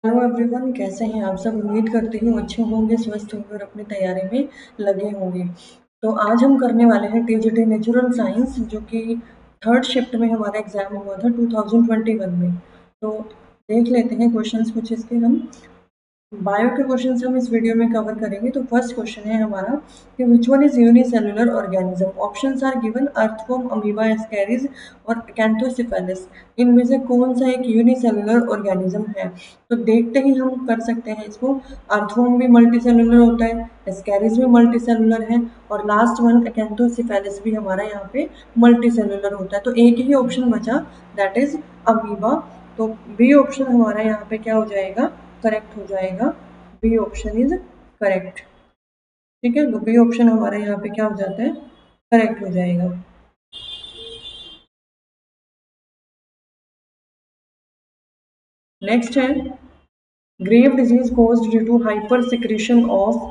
Hello everyone, कैसे हैं आप सब। उम्मीद करती हूँ अच्छे होंगे, स्वस्थ होंगे और अपनी तैयारी में लगे होंगे। तो आज हम करने वाले हैं टीजीटी नेचुरल साइंस, जो कि थर्ड शिफ्ट में हमारा एग्जाम हुआ था 2021 में। तो देख लेते हैं क्वेश्चंस कुछ इसके हम। बायो के क्वेश्चंस हम इस वीडियो में कवर करेंगे। तो फर्स्ट क्वेश्चन है हमारा कि which one is unicellular organism. Options are given earthworm, amoeba, ascaris और कैंथोसिफेलिस। इनमें से कौन सा एक यूनिसेलुलर ऑर्गेनिज्म है। तो देखते ही हम कर सकते हैं इसको। अर्थवॉर्म भी मल्टीसेलुलर होता है, एस्कैरिज भी मल्टीसेलुलर है और लास्ट वन कैंथोसिफेलिस भी हमारा यहाँ पे मल्टीसेलुलर होता है। तो एक ही ऑप्शन बचा, दैट इज अमीबा। तो बी ऑप्शन हमारा यहाँ पे क्या हो जाएगा, करेक्ट हो जाएगा। B option is correct. ठीक है, तो बी ऑप्शन हमारे यहाँ पे क्या हो जाता है, करेक्ट हो जाएगा। नेक्स्ट है grave disease caused due to hyper secretion of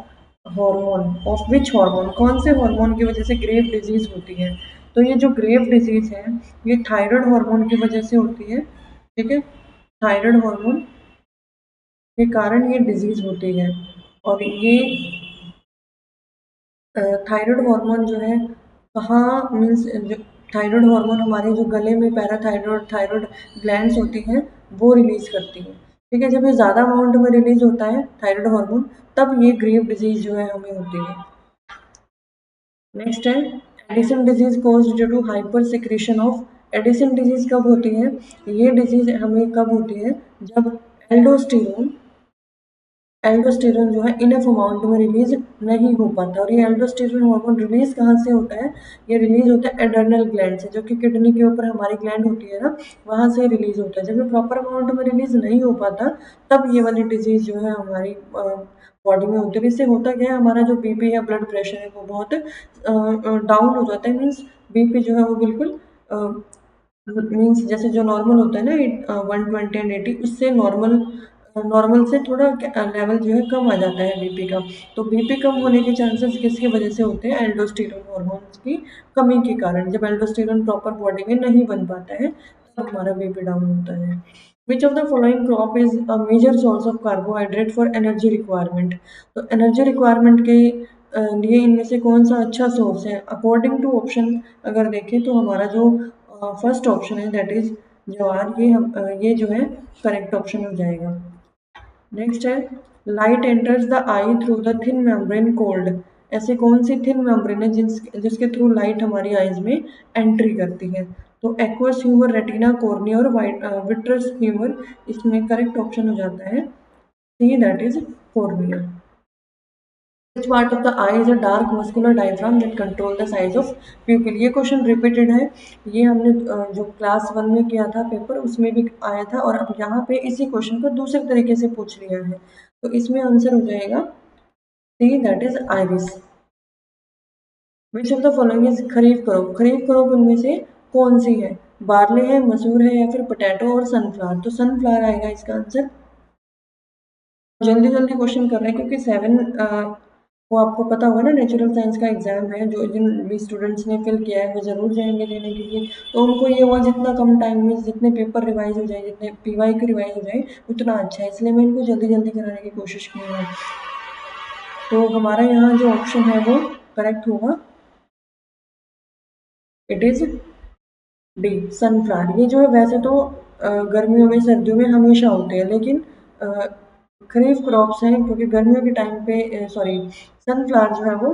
hormone. Of which hormone, कौन से हार्मोन की वजह से ग्रेव डिजीज होती है। तो ये जो ग्रेव डिजीज है ये थायराइड हार्मोन की वजह से होती है। ठीक है, थायराइड हार्मोन के कारण ये डिजीज होती है। और ये थायराइड हार्मोन जो है कहाँ मीन्स, जो थायराइड हार्मोन हमारे जो गले में पैराथायराइड थायराइड ग्लैंड्स होती हैं वो रिलीज करती है। ठीक है, जब ये ज़्यादा अमाउंट में रिलीज होता है थायराइड हार्मोन, तब ये ग्रेव डिजीज जो है हमें होती है। नेक्स्ट है Addison disease caused due to hyper secretion of. Addison disease कब होती है, ये डिजीज हमें कब होती है, जब एल्डोस्टेरोन एल्डोस्टेरोन जो है इनफ अमाउंट में रिलीज नहीं हो पाता। और ये एल्डोस्टेरोन हार्मोन रिलीज कहाँ से होता है, ये रिलीज होता है एड्रेनल ग्लैंड से, जो कि किडनी के ऊपर हमारी ग्लैंड होती है ना, वहाँ से रिलीज होता है। जब ये प्रॉपर अमाउंट में रिलीज नहीं हो पाता, तब ये वाली डिजीज जो है हमारी बॉडी में होती है। इससे होता क्या है, हमारा जो बीपी है, ब्लड प्रेशर है, वो बहुत डाउन हो जाता है। मीन्स बीपी जो है वो बिल्कुल मीन्स जैसे जो नॉर्मल होता है ना 120 एंड 80, उससे नॉर्मल नॉर्मल से थोड़ा लेवल जो है कम आ जाता है बीपी का। तो बीपी कम होने के चांसेस किसकी वजह से होते हैं, एल्डोस्टेरोन हार्मोन्स की कमी के कारण। जब एल्डोस्टेरोन प्रॉपर बॉडी में नहीं बन पाता है तब हमारा बीपी डाउन होता है। Which of the following crop is a major source of carbohydrate for energy requirement. तो एनर्जी रिक्वायरमेंट के लिए इनमें से कौन सा अच्छा सोर्स है। अकॉर्डिंग टू ऑप्शन अगर देखें तो हमारा जो फर्स्ट ऑप्शन है दैट इज ज्वार, ये जो है करेक्ट ऑप्शन हो जाएगा। नेक्स्ट है light enters the eye through the thin membrane called. ऐसे कौन सी थिन मेम्ब्रेन है जिसके थ्रू लाइट हमारी आईज में एंट्री करती है। तो एक्वस ह्यूमर, रेटिना, कॉर्निया और विट्रस ह्यूमर, इसमें करेक्ट ऑप्शन हो जाता है C, that is cornea. Which part of the eye is a dark muscular diaphragm that control the size of pupil। ये क्वेश्चन रिपीटेड है, ये हमने जो क्लास 1 में किया था पेपर उसमें भी आया था, और अब यहाँ पे इसी क्वेश्चन को दूसरे तरीके से पूछ लिया है। तो इसमें आंसर हो जाएगा C, that is iris. Which of the following is kharif crop. Kharif crop उनमें से कौन सी है, बार्ले है, मसूर है या फिर पोटैटो और सनफ्लावर। तो सनफ्लावर आएगा इसका आंसर। जल्दी जल्दी क्वेश्चन कर रहे हैं क्योंकि 7 वो आपको पता होगा ना, नेचुरल साइंस का एग्जाम है। जो जिन भी स्टूडेंट्स ने फिल किया है वो ज़रूर जाएंगे देने के लिए। तो उनको ये हुआ जितना कम टाइम में जितने पेपर रिवाइज हो जाए, जितने पीवाई की रिवाइज हो जाए उतना अच्छा है, इसलिए मैं इनको जल्दी जल्दी कराने की कोशिश की है। तो हमारा यहाँ जो ऑप्शन है वो करेक्ट होगा, इट इज़ डी, सनफ्लावर। ये जो है वैसे तो गर्मियों में सर्दियों में हमेशा होते हैं, लेकिन खरीफ क्रॉप्स हैं क्योंकि गर्मियों के टाइम पे सॉरी, सनफ्लावर जो है वो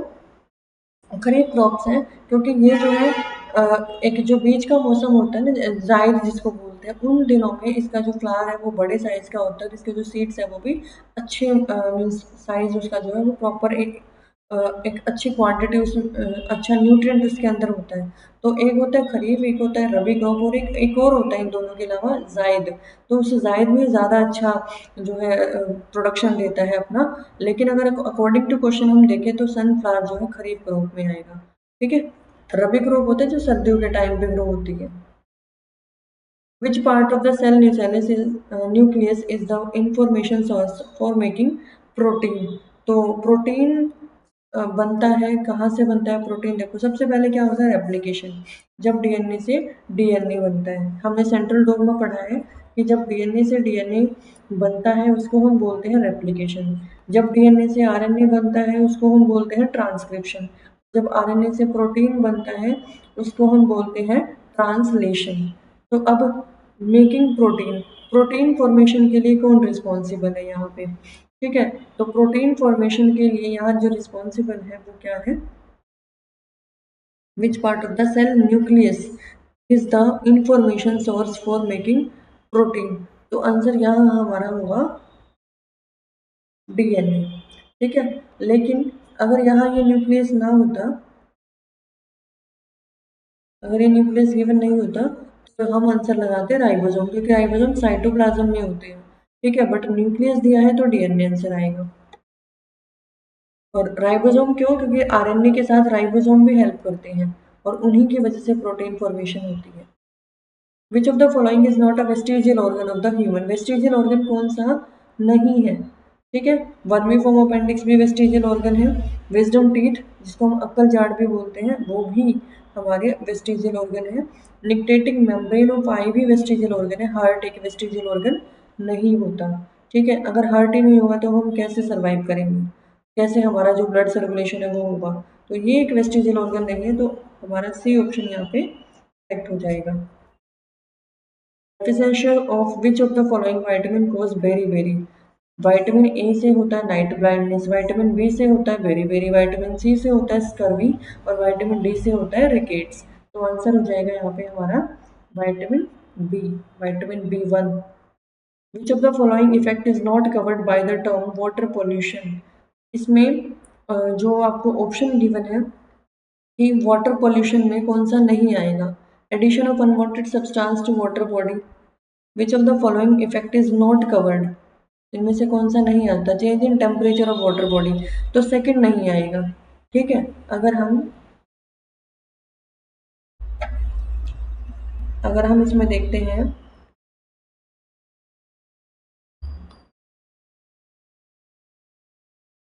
खरीफ क्रॉप्स हैं क्योंकि ये जो है एक जो बीच का मौसम होता है ना, जायद जिसको बोलते हैं, उन दिनों में इसका जो फ्लावर है वो बड़े साइज का होता है। इसके जो सीड्स है वो भी अच्छे मीन्स साइज उसका जो है वो प्रॉपर एक अच्छी क्वांटिटी उसमें अच्छा न्यूट्रिएंट उसके अंदर होता है। तो एक होता है खरीफ, एक होता है रबी क्रॉप, और एक और होता है इन दोनों के अलावा जायद। तो उस जायद में ज़्यादा अच्छा जो है प्रोडक्शन देता है अपना। लेकिन अगर अकॉर्डिंग टू क्वेश्चन हम देखें तो सनफ्लावर जो है खरीफ क्रॉप में आएगा। ठीक है, रबी क्रॉप होता है जो सर्दियों के टाइम पे ग्रो होती है। Which part of the cell nucleus is the information source for making protein. तो प्रोटीन बनता है, कहाँ से बनता है प्रोटीन। देखो सबसे पहले क्या होता है, रेप्लिकेशन। जब डीएनए से डीएनए बनता है। हमने सेंट्रल डॉग्मा पढ़ा है कि जब डीएनए से डीएनए बनता है उसको हम बोलते हैं रेप्लिकेशन, जब डीएनए से आरएनए बनता है उसको हम बोलते हैं ट्रांसक्रिप्शन, जब आरएनए से प्रोटीन बनता है उसको हम बोलते हैं ट्रांसलेशन। तो अब मेकिंग प्रोटीन, प्रोटीन फॉर्मेशन के लिए कौन रिस्पॉन्सिबल है यहाँ पे? ठीक है, तो प्रोटीन फॉर्मेशन के लिए यहाँ जो रिस्पॉन्सिबल है वो क्या है? Which part of the cell nucleus is the information source for making protein? तो आंसर यहाँ हमारा होगा डीएनए। ठीक है, लेकिन अगर यहाँ ये न्यूक्लियस ना होता, अगर ये न्यूक्लियस गिवन नहीं होता तो हम आंसर लगाते राइबोसोम, क्योंकि राइबोसोम साइटोप्लाज्म में होते हैं। ठीक है, बट न्यूक्लियस दिया है तो डीएनए आंसर आएगा। और राइबोसोम क्यों? क्योंकि आरएनए के साथ राइबोसोम भी हेल्प करते हैं और उन्हीं की वजह से प्रोटीन फॉर्मेशन होती है। Which of the following is not a vestigial organ of the human? Vestigial organ कौन सा नहीं है? ठीक है, वर्मी फॉर्म अपेंडिक्स भी वेस्टिजियल ऑर्गन है, विजडम टीथ जिसको हम अक्कल जाड़ भी बोलते हैं वो भी हमारे वेस्टिजियल ऑर्गन है, निक्टेटिक मेम्ब्रेन ऑफ आई भी वेस्टिजियल ऑर्गन है, हार्ट एक वेस्टिजियल ऑर्गन नहीं होता। ठीक है, अगर हार्ट ही नहीं होगा तो हम कैसे सर्वाइव करेंगे, कैसे हमारा जो ब्लड सर्कुलेशन है वो होगा? तो ये एक वेस्टिजियल ऑर्गन नहीं है, तो हमारा सी ऑप्शन यहाँ पे करेक्ट हो जाएगा। Deficiency of which of the following vitamin cause beri? Vitamin A से होता है नाइट ब्लाइंडनेस, विटामिन बी से होता है बेरी, विटामिन सी से होता है स्कर्वी और विटामिन डी से होता है रिकेट्स। तो आंसर हो जाएगा यहाँ पे हमारा vitamin B, vitamin B1। Which of the following effect is not covered by the term water pollution? इसमें जो आपको ऑप्शन गिवन है कि वाटर पोल्यूशन में कौन सा नहीं आएगा? Addition of unwanted substance to water body, which of the following effect is not covered? इनमें से कौन सा नहीं आता? Change in temperature of water body, तो सेकंड नहीं आएगा। ठीक है, अगर हम इसमें देखते हैं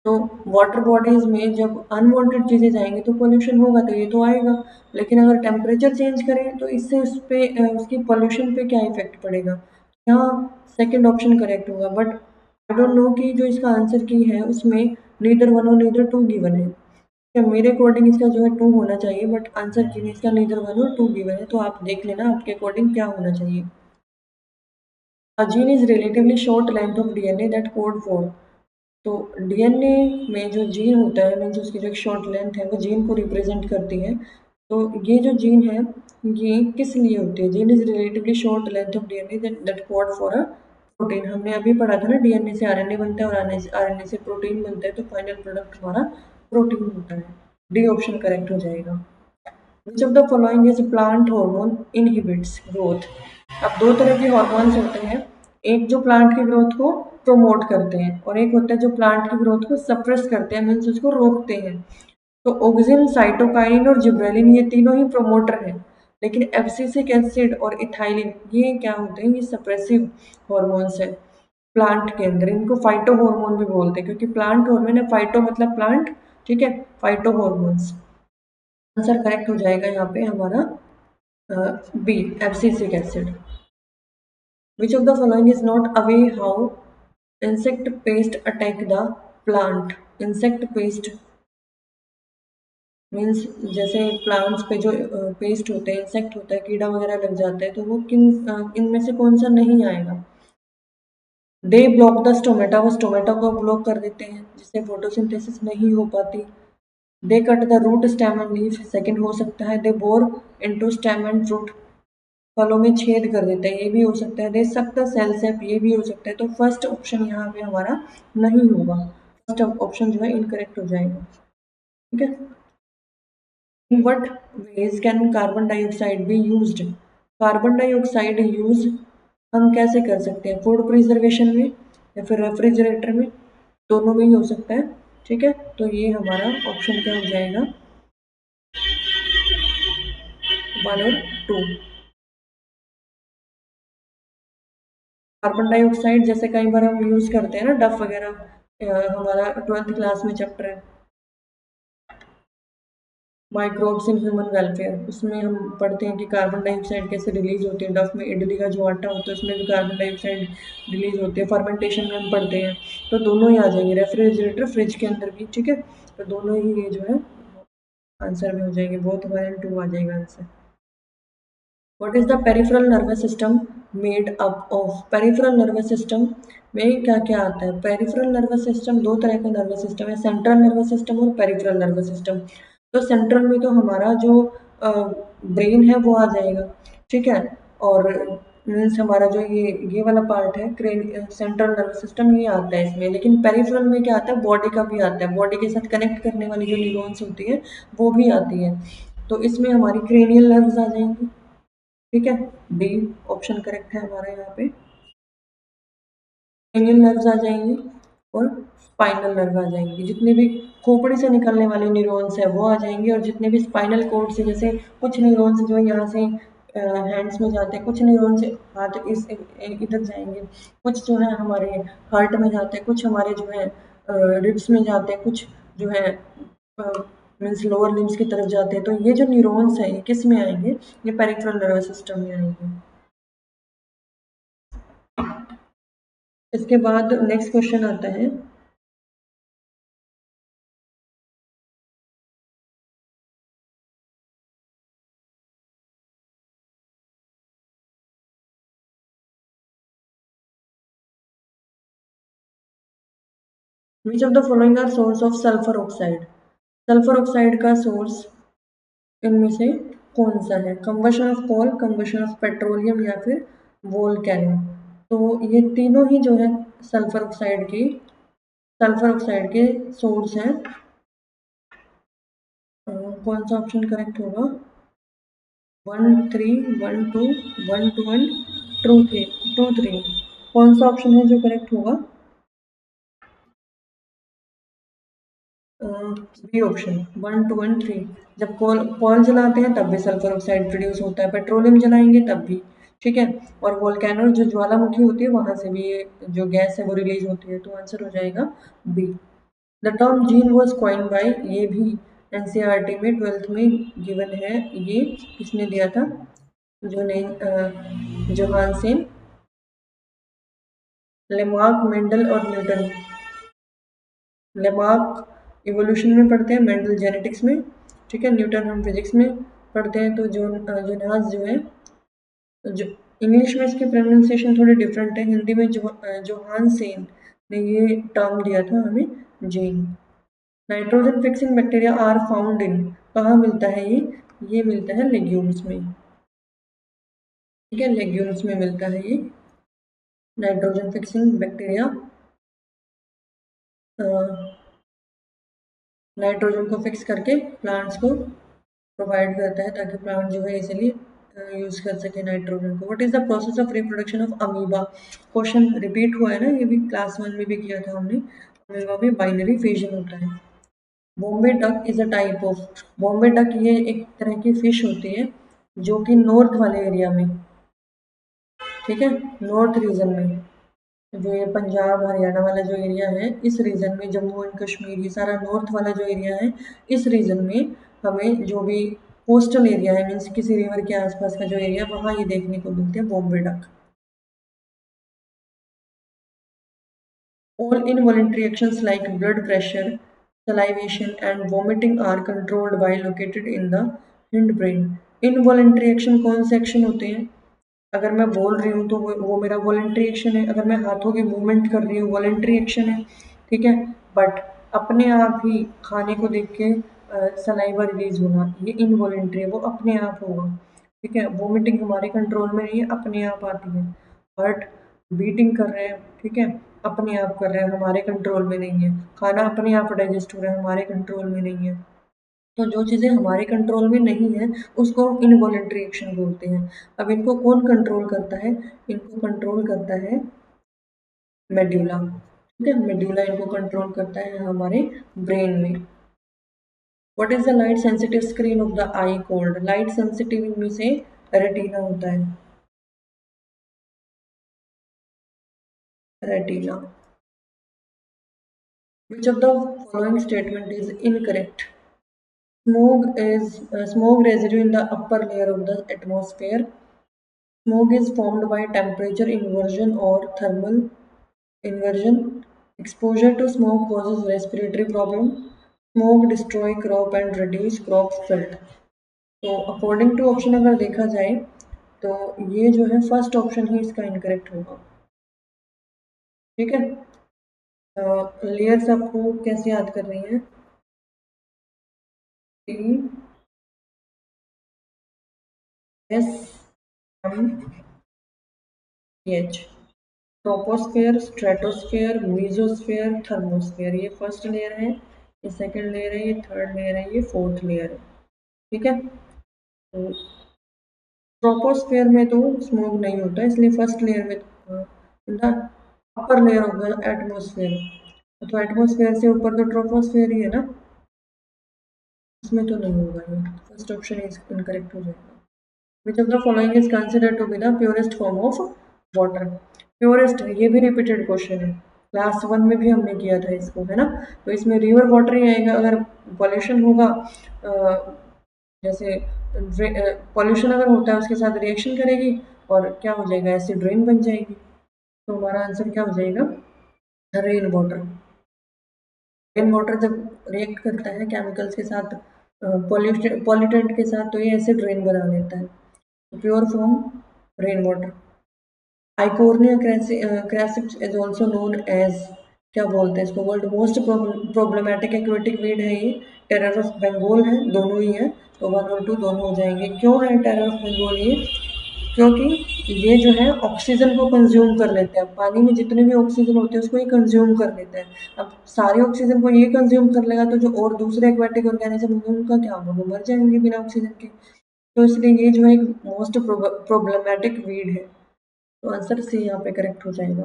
तो वाटर बॉडीज में जब अनवांटेड चीज़ें जाएंगी तो पोल्यूशन होगा, तो ये तो आएगा। लेकिन अगर टेम्परेचर चेंज करें तो इससे उस पे उसकी पोल्यूशन पे क्या इफेक्ट पड़ेगा? यहाँ सेकंड ऑप्शन करेक्ट होगा, बट आई डोंट नो कि जो इसका आंसर की है उसमें नीदर वन और नीदर टू गिवन है। क्या मेरे अकॉर्डिंग इसका जो है टू होना चाहिए, बट आंसर की में इसका नीदर वन और टू गिवन है, तो आप देख लेना आपके अकॉर्डिंग क्या होना चाहिए। A gene is relatively short length of DNA that code for, तो डीएनए में जो जीन होता है मीन्स उसकी जो एक शॉर्ट लेंथ है वो जीन को रिप्रेजेंट करती है। तो ये जो जीन है ये किस लिए होती है? Gene is relatively short length of DNA that code for a protein. हमने अभी पढ़ा था ना, डीएनए से आरएनए बनता है और आरएनए से प्रोटीन बनता है, तो फाइनल प्रोडक्ट हमारा प्रोटीन होता है। डी ऑप्शन करेक्ट हो जाएगा। Which of the following is plant hormone inhibits growth? अब दो तरह के हॉर्मोन्स होते हैं, एक जो प्लांट की ग्रोथ को प्रमोट करते हैं और एक होता है जो प्लांट की ग्रोथ को सप्रेस करते हैं, मीन्स उसको रोकते हैं। तो ऑक्सिन, साइटोकाइन और जिब्रेलिन ये तीनों ही प्रमोटर हैं, लेकिन एब्सिसिक एसिड और इथाइलिन ये क्या होते हैं? ये सप्रेसिव हॉर्मोन्स हैं प्लांट के अंदर। इनको फाइटो हार्मोन भी बोलते हैं, क्योंकि प्लांट हार्मोन है, फाइटो मतलब प्लांट, ठीक है, फाइटो हार्मोन्स। आंसर करेक्ट हो जाएगा यहाँ पे हमारा B, abscisic acid. Which of the following is not a way how insect pest attack the plant? Insect pest means जैसे प्लांट्स पे जो पेस्ट होते हैं, इंसेक्ट होता है, कीड़ा वगैरह लग जाता है, तो वो इनमें से कौन सा नहीं आएगा? दे ब्लॉक द स्टोमेटा, वो स्टोमेटा को ब्लॉक कर देते हैं जिससे फोटोसिंथेसिस नहीं हो पाती। They cut the root, stem and leaf, second हो सकता है। They bore into stem and fruit, फलों में छेद कर देता है, ये भी हो सकता है। दे सक द सेल सेप, ये भी हो सकता है। तो फर्स्ट ऑप्शन यहाँ पे हमारा नहीं होगा, फर्स्ट ऑप्शन जो है इनकरेक्ट हो जाएगा। ठीक है, in what veg can carbon dioxide be used? Carbon dioxide use हम कैसे कर सकते हैं? फूड प्रिजर्वेशन में या फिर रेफ्रिजरेटर में, दोनों में ही हो सकता है। ठीक है, तो ये हमारा ऑप्शन क्या हो जाएगा? 1 और 2। कार्बन डाइऑक्साइड जैसे कई बार हम यूज करते हैं ना, डफ वगैरह, हमारा 12th क्लास में चैप्टर है। माइक्रोब्स इन ह्यूमन वेलफेयर, उसमें हम पढ़ते हैं कि कार्बन डाइऑक्साइड कैसे रिलीज होती है। डफ में इडली का जो आटा होता है उसमें भी कार्बन डाइऑक्साइड रिलीज होती है। फर्मेंटेशन में हम पढ़ते हैं, तो दोनों ही आ जाएंगे, रेफ्रिजरेटर फ्रिज के अंदर भी, ठीक है। तो दोनों ही ये जो है आंसर में हो जाएंगे, बोथ 1 and 2 आ जाएगा answer. What is the peripheral nervous system made up of? Peripheral nervous system में क्या क्या आता है? पेरिफेरल नर्वस सिस्टम दो तरह का नर्वस सिस्टम है, सेंट्रल नर्वस सिस्टम और पेरिफेरल नर्वस सिस्टम। तो सेंट्रल में तो हमारा जो ब्रेन है वो आ जाएगा, ठीक है। और मीन्स हमारा जो ये वाला पार्ट है सेंट्रल नर्वस सिस्टम, ये आता है इसमें। लेकिन पेरिफेरल में क्या आता है, बॉडी का भी आता है, बॉडी के साथ कनेक्ट करने वाली जो न्यूरॉन्स होती है वो भी आती है। तो इसमें हमारी क्रेनियल नर्व्स आ जाएंगी, ठीक है। डी ऑप्शन करेक्ट है हमारा यहाँ पे। क्रेनियल नर्व्स आ जाएंगी और स्पाइनल नर्व आ जाएंगी। जितने भी खोपड़ी से निकलने वाले न्यूरॉन्स है वो आ जाएंगे, और जितने भी स्पाइनल कोड से, जैसे कुछ न्यूरॉन्स जो है यहाँ से हैंड्स में जाते हैं, कुछ न्यूरॉन्स हाथ इस इधर जाएंगे, कुछ जो है हमारे हार्ट में जाते हैं, कुछ हमारे जो है रिब्स में जाते हैं, कुछ जो है मीन्स लोअर लिम्स की तरफ जाते हैं। तो ये जो न्यूरॉन्स है ये किस में आएंगे? ये पेरिफेरल नर्वस सिस्टम में आएंगे। इसके बाद नेक्स्ट क्वेश्चन आता है, which of the following are source of sulphur oxide? Sulphur oxide का सोर्स इनमें से कौन सा है? Combustion of coal, combustion of petroleum, या फिर वोल्केनो। तो ये तीनों ही जो है सल्फर ऑक्साइड के सोर्स हैं। कौन सा ऑप्शन करेक्ट होगा? 1 3 1 2 1 2 3 कौन सा ऑप्शन है जो करेक्ट होगा? B option 1 2 1 3। जब कोल जलाते हैं तब भी सल्फर ऑक्साइड प्रोड्यूस होता है, पेट्रोलियम जलाएंगे तब भी, ठीक है। और वोल्केनो जो ज्वालामुखी होती है वहां से भी ये जो गैस है वो रिलीज होती है। तो आंसर हो जाएगा B. The term gene was coined by, ये भी एनसीईआरटी में 12th में गिवन है। ये किसने दिया था? जो ने जोहानसेन, लेमार्क, मेंडल और न्यूटन। लेमार्क इवोल्यूशन में पढ़ते हैं, मेंडल जेनेटिक्स में, ठीक है। न्यूटन हम फिजिक्स में पढ़ते हैं। तो जोनास जो है, जो इंग्लिश में इसकी प्रोनाउंसिएशन थोड़ी डिफरेंट है, हिंदी में जोहान सेन ने ये टर्म दिया था हमें, gene. Nitrogen fixing bacteria are found in, कहाँ मिलता है ये मिलता है लेग्यूम्स में, ठीक है। लेग्यूम्स में मिलता है ये नाइट्रोजन फिक्सिंग बैक्टीरिया। नाइट्रोजन को फिक्स करके प्लांट्स को प्रोवाइड करता है ताकि प्लांट जो है इजीली यूज कर सके नाइट्रोजन को। What is the process of reproduction of amoeba? Question repeat हुआ है ना, ये भी क्लास 1 में भी किया था हमने। अमीबा में बाइनरी फिजन होता है। Bombay duck is a type of, Bombay duck ये एक तरह की फिश होती है जो कि नॉर्थ वाले एरिया में, ठीक है, नॉर्थ रीजन में, जो ये पंजाब हरियाणा वाला जो एरिया है, इस रीजन में, जम्मू एंड कश्मीर, ये सारा नॉर्थ वाला जो एरिया है, इस रीजन में हमें जो भी कोस्टल एरिया है, मीन्स किसी रिवर के आसपास का जो एरिया, वहाँ ये देखने को मिलते हैं Bombay duck. All involuntary actions like blood pressure, salivation, and vomiting are controlled by located in the hindbrain. Involuntary action कौन से एक्शन होते हैं? अगर मैं बोल रही हूँ तो वो मेरा वॉलेंट्री एक्शन है, अगर मैं हाथों की मूवमेंट कर रही हूँ वॉलेंट्री एक्शन है, ठीक है। बट अपने आप ही खाने को देख के सलाइवा रिलीज होना, ये इनवॉलेंट्री है, वो अपने आप होगा, ठीक है। वोमिटिंग हमारे कंट्रोल में नहीं है, अपने आप आती है। हार्ट बीटिंग कर रहे हैं, ठीक है, अपने आप कर रहे हैं, हमारे कंट्रोल में नहीं है। खाना अपने आप डाइजेस्ट हो रहा है, हमारे कंट्रोल में नहीं है। तो जो चीज़ें हमारे कंट्रोल में नहीं है उसको हम इनवॉलेंट्री एक्शन बोलते हैं। अब इनको कौन कंट्रोल करता है? इनको कंट्रोल करता है मेड्यूला, ठीक है। मेड्यूला इनको कंट्रोल करता है हमारे ब्रेन में। What is the light sensitive screen of the I cold? Light sensitive इनमें से रेटिना होता है, retina. Which of the following statement is incorrect? Smoke residue in the upper layer of the atmosphere. Smoke is formed by temperature inversion or thermal inversion. Exposure to smoke causes respiratory problem. Smoke destroy crop and reduce crop yield. तो according to option अगर देखा जाए तो ये जो है first option ही इसका incorrect होगा। ठीक है, लेयर्स आपको कैसे याद करनी है? S M H, troposphere, stratosphere, mesosphere, thermosphere. ये फर्स्ट लेयर है, ये सेकंड लेयर है, ये थर्ड लेयर है, ये फोर्थ लेयर है। ठीक है, तो ट्रोपोस्फेयर में तो स्मोक नहीं होता, इसलिए फर्स्ट लेयर में in the upper layer of the atmosphere, तो एटमोस्फेयर से ऊपर तो ट्रोपोस्फेयर ही है ना, इसमें तो नहीं होगा, ये फर्स्ट ऑप्शन इज इनकरेक्ट हो जाएगा। Which of the following is considered to be the purest form of water? Purest, ये भी रिपीटेड क्वेश्चन है, क्लास 1 में भी हमने किया था इसको, है ना। तो इसमें रिवर वाटर ही आएगा। अगर पॉल्यूशन होगा, जैसे पॉल्यूशन अगर होता है उसके साथ रिएक्शन करेगी और क्या हो जाएगा, एसिड रेन बन जाएगी। तो हमारा आंसर क्या हो जाएगा, रेन वाटर। रेन वाटर जब रिएक्ट करता है केमिकल्स के साथ, पॉल्यूटेंट के साथ, तो ये एसिड रेन बना देता है। Pure form rain water. Eichhornia crassipes is also known as, क्या बोलते हैं इसको, world most problematic aquatic weed है ये। टेरर ऑफ बंगाल है, दोनों ही है, तो 1 और 2 दोनों हो जाएंगे। क्यों है टेरर ऑफ बंगाल ये? क्योंकि ये जो है ऑक्सीजन को कंज्यूम कर लेते हैं, पानी में जितने भी ऑक्सीजन होते हैं उसको ये कंज्यूम कर लेते हैं। अब सारे ऑक्सीजन को ये कंज्यूम कर लेगा तो जो और दूसरे एक्वेटिक ऑर्गेनिज्म होंगे उनका क्या होगा, वो मर जाएंगे बिना ऑक्सीजन के। तो इसलिए ये जो है एक मोस्ट प्रॉब्लमेटिक वीड है, तो आंसर सी यहाँ पे करेक्ट हो जाएगा।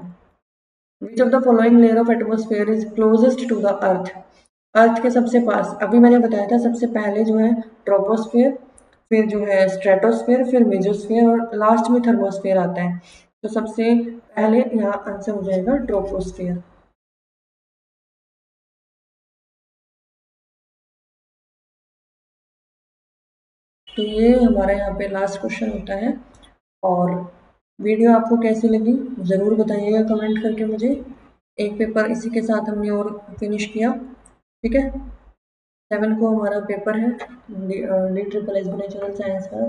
Which of the following layer of atmosphere is closest to the earth? Earth के सबसे पास, अभी मैंने बताया था सबसे पहले जो है ट्रोपोस्फेयर, फिर जो है स्ट्रेटोस्फेयर, फिर मेजोस्फेयर और लास्ट में थर्मोस्फेयर आता है। तो सबसे पहले यहाँ आंसर हो जाएगा ट्रोपोस्फेयर। तो ये हमारा यहाँ पे लास्ट क्वेश्चन होता है। और वीडियो आपको कैसी लगी ज़रूर बताइएगा कमेंट करके मुझे। एक पेपर इसी के साथ हमने और फिनिश किया। ठीक है, 7 को हमारा पेपर है DSSS नेचुरल साइंस का।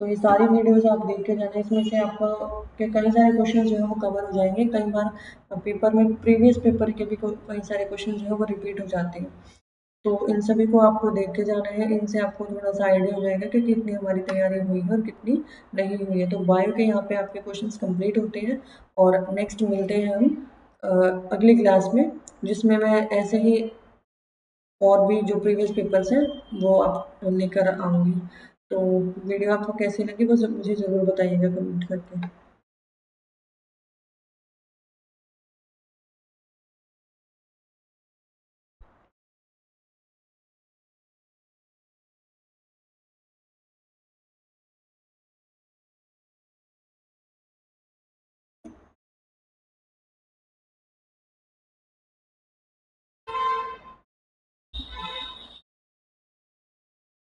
तो ये सारी वीडियोस आप देख के जाना, इसमें से आपका के कई सारे क्वेश्चन जो है वो कवर हो जाएंगे। कई बार पेपर में प्रीवियस पेपर के भी कई सारे क्वेश्चन जो है वो रिपीट हो जाते हैं, तो इन सभी को आपको देख के जाना है। इनसे आपको थोड़ा सा आइडिया हो जाएगा कि कितनी हमारी तैयारी हुई है और कितनी नहीं हुई है। तो बायो के यहाँ पे आपके क्वेश्चंस कंप्लीट होते हैं और नेक्स्ट मिलते हैं हम अगली क्लास में, जिसमें मैं ऐसे ही और भी जो प्रीवियस पेपर्स हैं वो आप लेकर आऊँगी। तो वीडियो आपको कैसी लगी वो मुझे ज़रूर बताइएगा कमेंट करके।